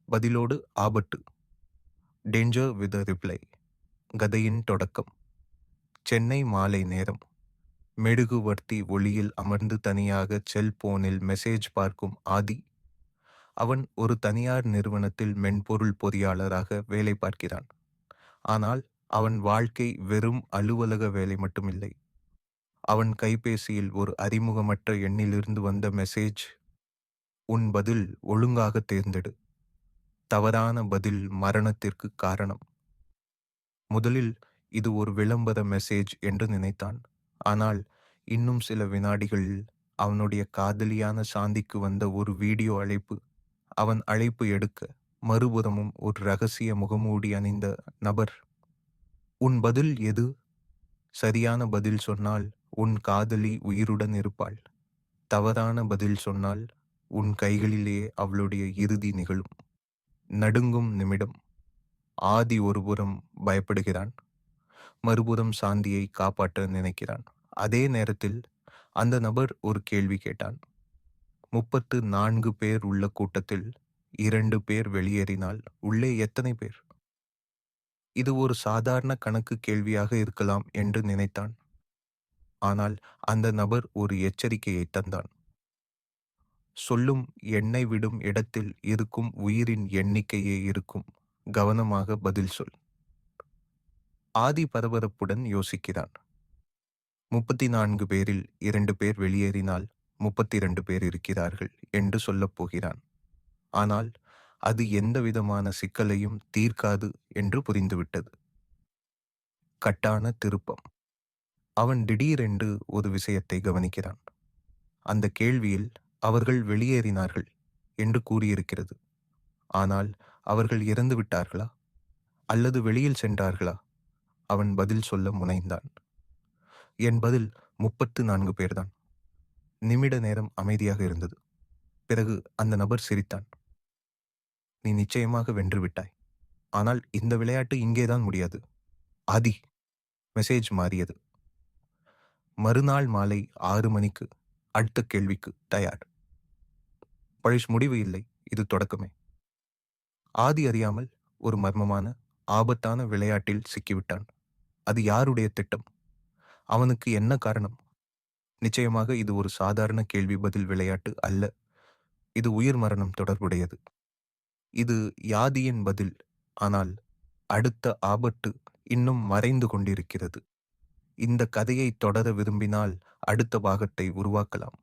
பதிலோடு ஆபத்து. Danger with a reply. கதையின் தொடக்கம். சென்னை மாலை நேரம். மெழுகுவர்த்தி ஒளியில் அமர்ந்து தனியாக செல்போனில் மெசேஜ் பார்க்கும் ஆதி. அவன் ஒரு தனியார் நிறுவனத்தில் மென்பொருள் பொறியாளராக வேலை பார்க்கிறான். ஆனால் அவன் வாழ்க்கை வெறும் அலுவலக வேலை மட்டுமில்லை. அவன் கைபேசியில் ஒரு அறிமுகமற்ற எண்ணிலிருந்து வந்த மெசேஜ். உன் பதில் ஒழுங்காக தேர்ந்தெடு. தவறான பதில் மரணத்திற்கு காரணம். முதலில் இது ஒரு விளம்பர மெசேஜ் என்று நினைத்தான். ஆனால் இன்னும் சில வினாடிகளில் அவனுடைய காதலியான சாந்திக்கு வந்த ஒரு வீடியோ அழைப்பு. அவன் அழைப்பு எடுக்க மறுபுறமும் ஒரு ரகசிய முகமூடி அணிந்த நபர். உன் பதில் எது? சரியான பதில் சொன்னால் உன் காதலி உயிருடன் இருப்பாள். தவறான பதில் சொன்னால் உன் கைகளிலேயே அவளுடைய இறுதி நிகழும். நடுங்கும் நிமிடம். ஆதி ஒருபுறம் பயப்படுகிறான், மறுபுறம் சாந்தியை காப்பாற்ற நினைக்கிறான். அதே நேரத்தில் அந்த நபர் ஒரு கேள்வி கேட்டான். 34 பேர் உள்ள கூட்டத்தில் 2 பேர் வெளியேறினால் உள்ளே எத்தனை பேர்? இது ஒரு சாதாரண கணக்கு கேள்வியாக இருக்கலாம் என்று நினைத்தான். ஆனால் அந்த நபர் ஒரு எச்சரிக்கையை தந்தான். சொல்லும் எண்ணெய் விடும் இடத்தில் இருக்கும் உயிரின் எண்ணிக்கையே இருக்கும். கவனமாக பதில் சொல். ஆதி பரபரப்புடன் யோசிக்கிறான். 34 பேரில் 2 பேர் வெளியேறினால் 32 பேர் இருக்கிறார்கள் என்று சொல்லப் போகிறான். ஆனால் அது எந்தவிதமான சிக்கலையும் தீர்க்காது என்று புரிந்துவிட்டது. கட்டான திருப்பம். அவன் திடீரென்று ஒரு விஷயத்தை கவனிக்கிறான். அந்த கேள்வியில் அவர்கள் வெளியேறினார்கள் என்று கூறியிருக்கிறது. ஆனால் அவர்கள் இறந்து விட்டார்களா அல்லது வெளியில் சென்றார்களா? அவன் பதில் சொல்ல முனைந்தான். என் பதில் 34 பேர்தான். நிமிட நேரம் அமைதியாக இருந்தது. பிறகு அந்த நபர் சிரித்தான். நீ நிச்சயமாக வென்று விட்டாய். ஆனால் இந்த விளையாட்டு இங்கேதான் முடியாது. ஆதி. மெசேஜ் மாறியது. மறுநாள் மாலை 6 மணிக்கு அடுத்த கேள்விக்கு தயார். பழிஷ் முடிவு இல்லை, இது தொடக்கமே. ஆதி அறியாமல் ஒரு மர்மமான ஆபத்தான விளையாட்டில் சிக்கிவிட்டான். அது யாருடைய திட்டம்? அவனுக்கு என்ன காரணம்? நிச்சயமாக இது ஒரு சாதாரண கேள்வி பதில் விளையாட்டு அல்ல. இது உயிர் மரணம் தொடர்புடையது. இது யாதியின் பதில். ஆனால் அடுத்த ஆபத்து இன்னும் மறைந்து கொண்டிருக்கிறது. இந்த கதையை தொடர விரும்பினால் அடுத்த பாகத்தை உருவாக்கலாம்.